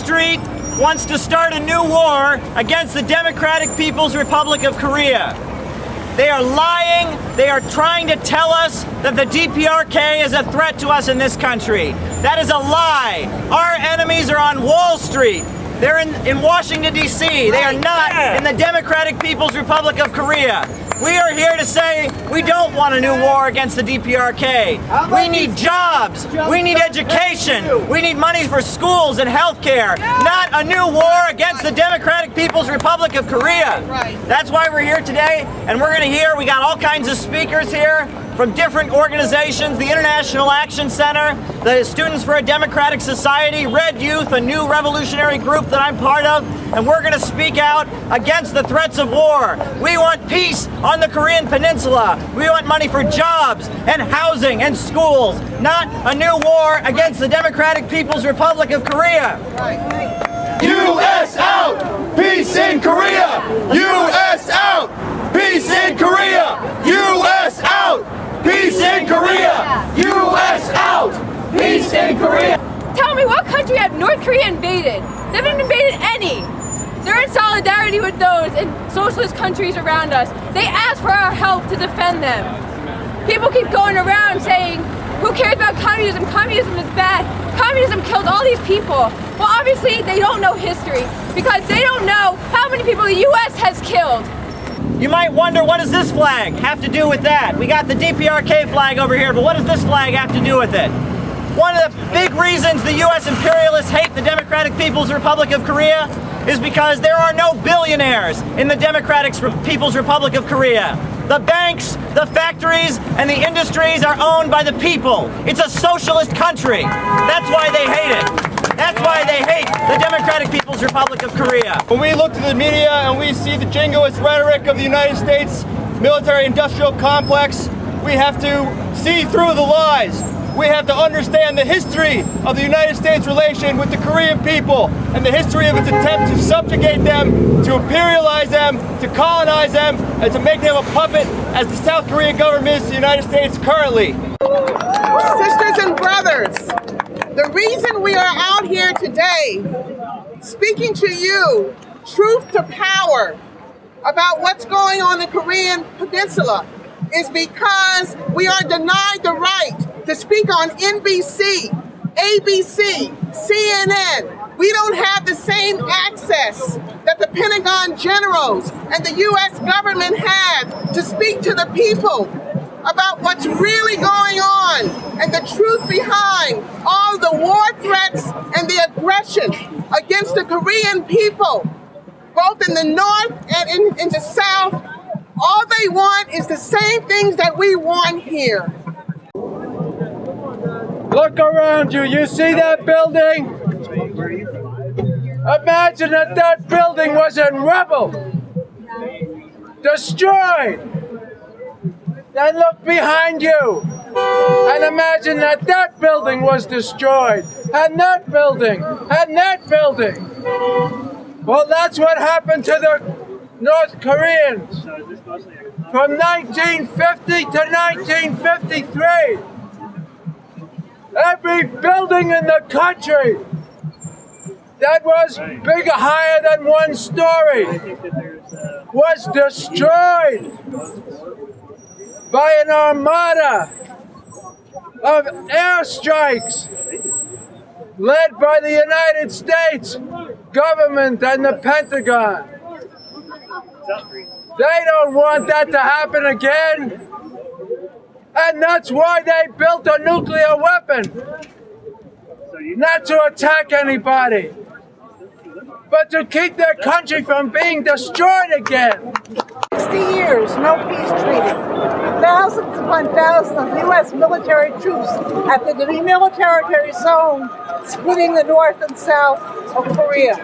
Street wants to start a new war against the Democratic People's Republic of Korea. They are lying. They are trying to tell us that the DPRK is a threat to us in this country. That is a lie. Our enemies are on Wall Street. They're in Washington, D.C. They are not in the Democratic People's Republic of Korea. We are here to say we don't want a new war against the DPRK. We need jobs. We need education. We need money for schools and health care. Not a new war against the Democratic People's Republic of Korea. That's why we're here today, and we're going to hear, we got all kinds of speakers here from different organizations, the International Action Center, the Students for a Democratic Society, Red Youth, a new revolutionary group that I'm part of, and we're going to speak out against the threats of war. We want peace on the Korean Peninsula. We want money for jobs and housing and schools, not a new war against the Democratic People's Republic of Korea. U.S. out! Peace in Korea! U.S. out! Peace in Korea! U.S. out! Peace in Korea! U.S. out! Peace in Korea! Tell me, what country have North Korea invaded? They haven't invaded any. They're in solidarity with those in socialist countries around us. They ask for our help to defend them. People keep going around saying, who cares about communism? Communism is bad. Communism killed all these people. Well, obviously, they don't know history because they don't know how many people the U.S. has killed. You might wonder, what does this flag have to do with that? We got the DPRK flag over here, but what does this flag have to do with it? One of the big reasons the U.S. imperialists hate the Democratic People's Republic of Korea is because there are no billionaires in the Democratic People's Republic of Korea. The banks, the factories, and the industries are owned by the people. It's a socialist country. That's why they hate it. That's why they hate the Democratic People's Republic of Korea. When we look to the media and we see the jingoist rhetoric of the United States military-industrial complex, we have to see through the lies. We have to understand the history of the United States' relation with the Korean people and the history of its attempt to subjugate them, to imperialize them, to colonize them, and to make them a puppet as the South Korean government is the United States currently. Sisters and brothers, the reason we are out here today speaking to you truth to power about what's going on in the Korean Peninsula is because we are denied the right to speak on NBC, ABC, CNN. We don't have the same access that the Pentagon generals and the U.S. government have to speak to the people about what's really going on and the truth behind all the war threats and the aggression against the Korean people, both in the north and in the south. All they want is the same things that we want here. Look around you. You see that building? Imagine that building was in rubble, destroyed. Then look behind you and imagine that building was destroyed, and that building, and that building. Well, that's what happened to the North Koreans from 1950 to 1953. Every building in the country that was bigger, higher than 1 story was destroyed by an armada of airstrikes led by the United States government and the Pentagon. They don't want that to happen again. And that's why they built a nuclear weapon. Not to attack anybody, but to keep their country from being destroyed again. 60 years, no peace treaty. Thousands upon thousands of U.S. military troops at the demilitarized zone splitting the north and south of Korea.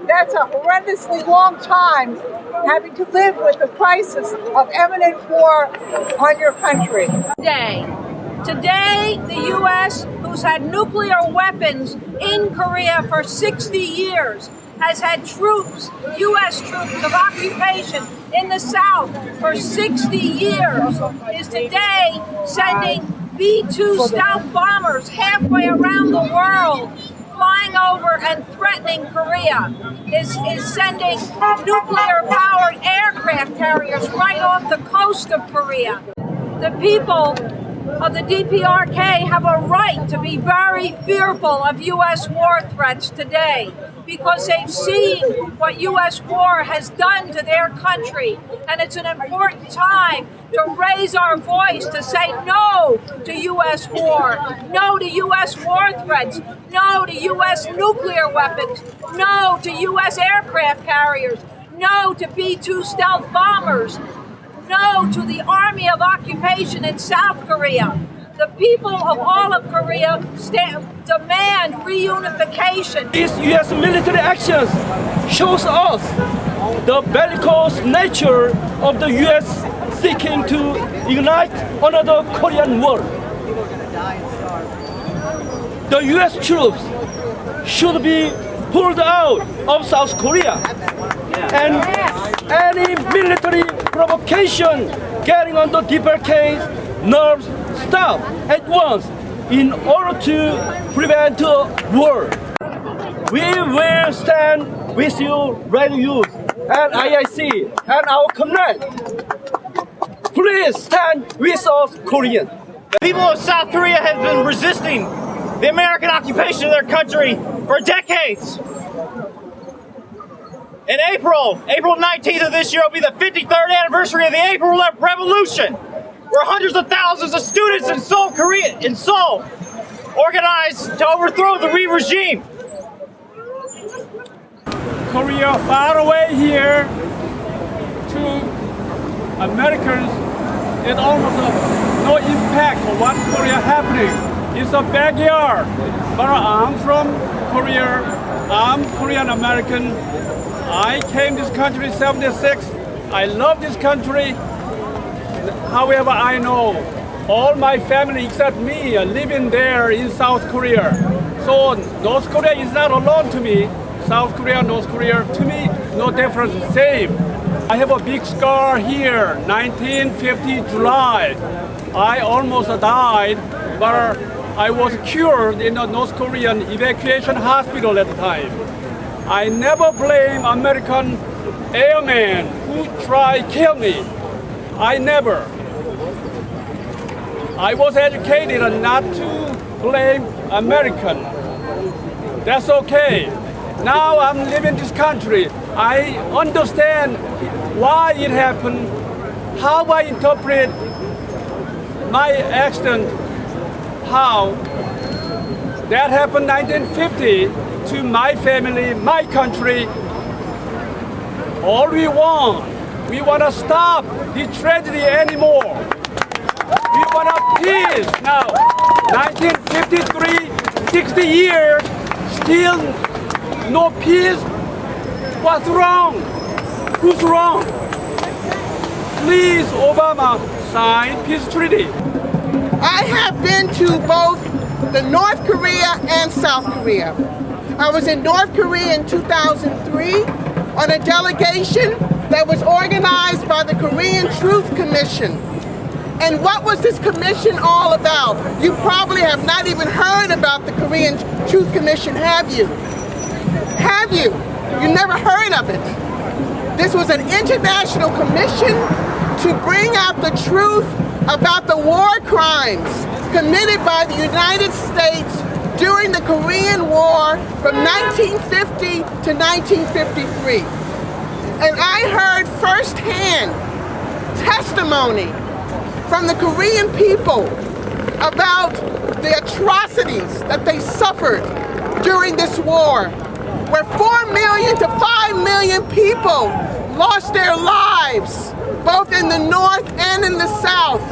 That's a horrendously long time having to live with the crisis of imminent war on your country. Today, the U.S., who's had nuclear weapons in Korea for 60 years, has had troops, U.S. troops of occupation in the South for 60 years, is today sending B-2 stealth bombers halfway around the world flying over and threatening Korea, is sending nuclear-powered aircraft carriers right off the coast of Korea. The people of the DPRK have a right to be very fearful of U.S. war threats today because they've seen what U.S. war has done to their country. And it's an important time to raise our voice to say no to U.S. war, no to U.S. war threats, no to U.S. nuclear weapons, no to U.S. aircraft carriers, no to B-2 stealth bombers, no to the army of occupation in South Korea. The people of all of Korea demand reunification. These U.S. military actions shows us the bellicose nature of the U.S. seeking to ignite another Korean War. The U.S. troops should be pulled out of South Korea, and any military provocation getting on the DPRK's nerves stop at once in order to prevent a war. We will stand with you, Red Youth, and IIC, and our comrades. Please stand with us, Korean. The people of South Korea have been resisting the American occupation of their country for decades. In April 19th of this year will be the 53rd anniversary of the April Revolution, where hundreds of thousands of students in Seoul organized to overthrow the regime. Korea far away here to Americans, it almost no impact on what Korea happening. It's a backyard. But I'm from Korea. I'm Korean American. I came to this country in '76. I love this country. However, I know all my family except me are living there in South Korea. So North Korea is not alone to me. South Korea, North Korea, to me, no difference, same. I have a big scar here, 1950 July. I almost died, but I was cured in a North Korean evacuation hospital at the time. I never blame American airmen who try to kill me. I never. I was educated not to blame American. That's okay. Now I'm living in this country. I understand why it happened, how I interpret my accident, how that happened 1950 to my family, my country. All we want to stop the tragedy anymore. We want a peace now. 1953, 60 years, still no peace. What's wrong? Who's wrong? Please, Obama, sign peace treaty. I have been to both the North Korea and South Korea. I was in North Korea in 2003 on a delegation that was organized by the Korean Truth Commission. And what was this commission all about? You probably have not even heard about the Korean Truth Commission, have you? Have you? You never heard of it. This was an international commission to bring out the truth about the war crimes committed by the United States during the Korean War from 1950 to 1953. And I heard firsthand testimony from the Korean people about the atrocities that they suffered during this war, where 4 million to 5 million people lost their lives, both in the North and in the South,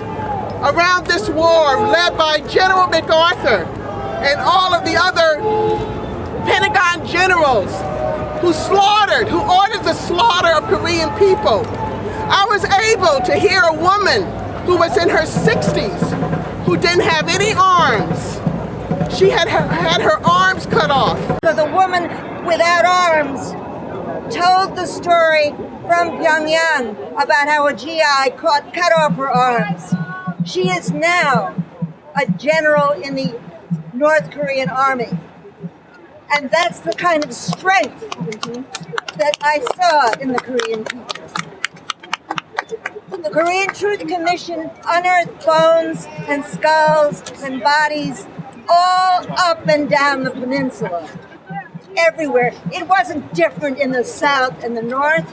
around this war led by General MacArthur and all of the other Pentagon generals who ordered the slaughter of Korean people. I was able to hear a woman who was in her 60s, who didn't have any arms. She had her arms cut off. So the woman without arms told the story from Pyongyang about how a GI cut off her arms. She is now a general in the North Korean army. And that's the kind of strength that I saw in the Korean people. The Korean Truth Commission unearthed bones and skulls and bodies all up and down the peninsula, everywhere. It wasn't different in the south and the north.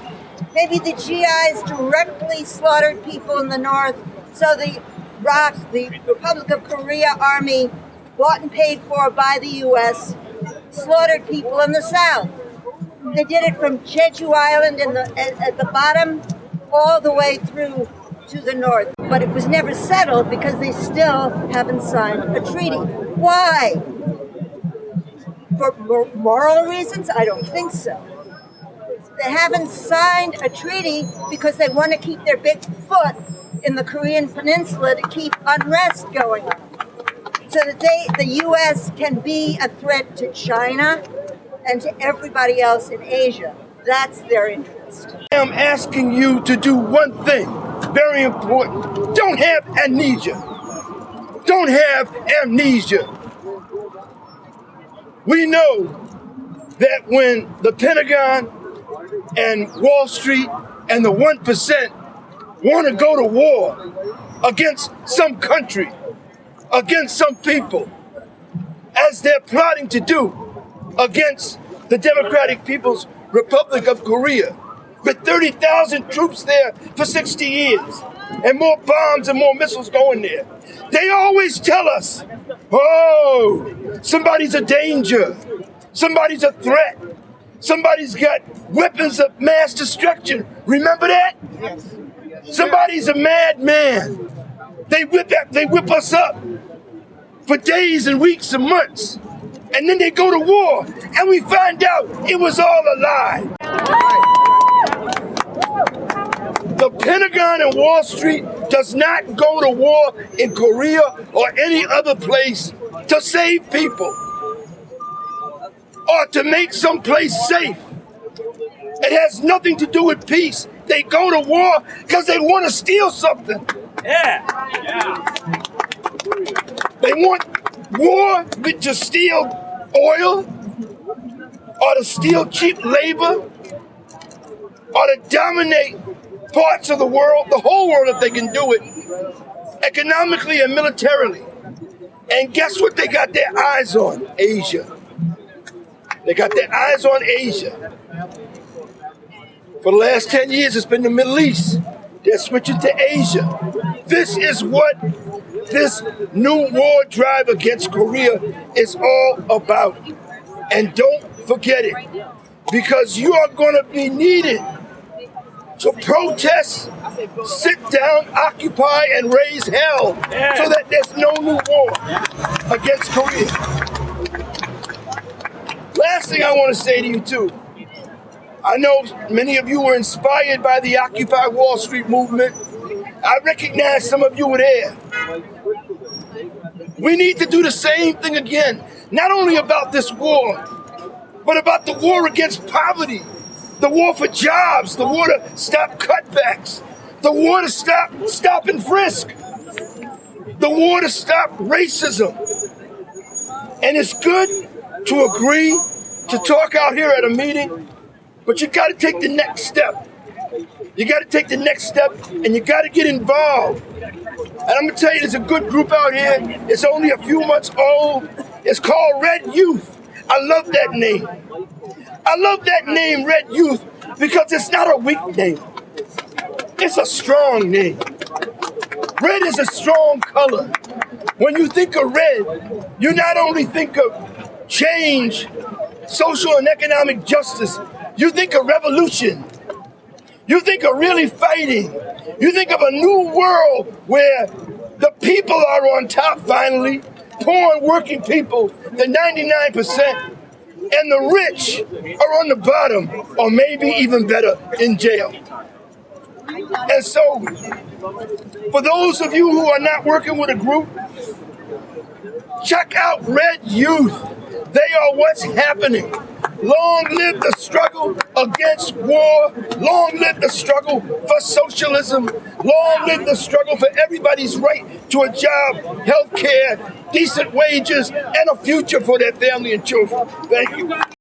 Maybe the GIs directly slaughtered people in the north, so the Republic of Korea Army, bought and paid for by the U.S., slaughtered people in the south. They did it from Jeju Island at the bottom all the way through to the north. But it was never settled because they still haven't signed a treaty. Why? For moral reasons? I don't think so. They haven't signed a treaty because they want to keep their big foot in the Korean Peninsula to keep unrest going on, so that the U.S. can be a threat to China and to everybody else in Asia. That's their interest. I'm asking you to do one thing, very important. Don't have amnesia. Don't have amnesia. We know that when the Pentagon and Wall Street and the 1% want to go to war against some country, against some people, as they're plotting to do against the Democratic People's Republic of Korea, with 30,000 troops there for 60 years, and more bombs and more missiles going there. They always tell us, oh, somebody's a danger, somebody's a threat, somebody's got weapons of mass destruction. Remember that? Somebody's a madman. They whip us up for days and weeks and months. And then they go to war, and we find out it was all a lie. The Pentagon and Wall Street does not go to war in Korea or any other place to save people or to make some place safe. It has nothing to do with peace. They go to war because they want to steal something. Yeah. They want war to steal oil, or to steal cheap labor, or to dominate parts of the world, the whole world if they can do it, economically and militarily. And guess what they got their eyes on? Asia. They got their eyes on Asia. For the last 10 years, it's been the Middle East. They're switching to Asia. This is what this new war drive against Korea is all about. And don't forget it, because you are going to be needed to protest, sit down, occupy, and raise hell so that there's no new war against Korea. Last thing I want to say to you, too. I know many of you were inspired by the Occupy Wall Street movement. I recognize some of you were there. We need to do the same thing again, not only about this war, but about the war against poverty, the war for jobs, the war to stop cutbacks, the war to stop and frisk, the war to stop racism. And it's good to agree to talk out here at a meeting, but you got to take the next step. You got to take the next step, and you got to get involved. And I'm going to tell you, there's a good group out here. It's only a few months old. It's called Red Youth. I love that name. I love that name, Red Youth, because it's not a weak name. It's a strong name. Red is a strong color. When you think of red, you not only think of change, social and economic justice, you think of revolution. You think of really fighting. You think of a new world where the people are on top finally, poor and working people, the 99%, and the rich are on the bottom, or maybe even better, in jail. And so, for those of you who are not working with a group, check out Red Youth. They are what's happening. Long live the struggle against war. Long live the struggle for socialism. Long live the struggle for everybody's right to a job, health care, decent wages, and a future for their family and children. Thank you.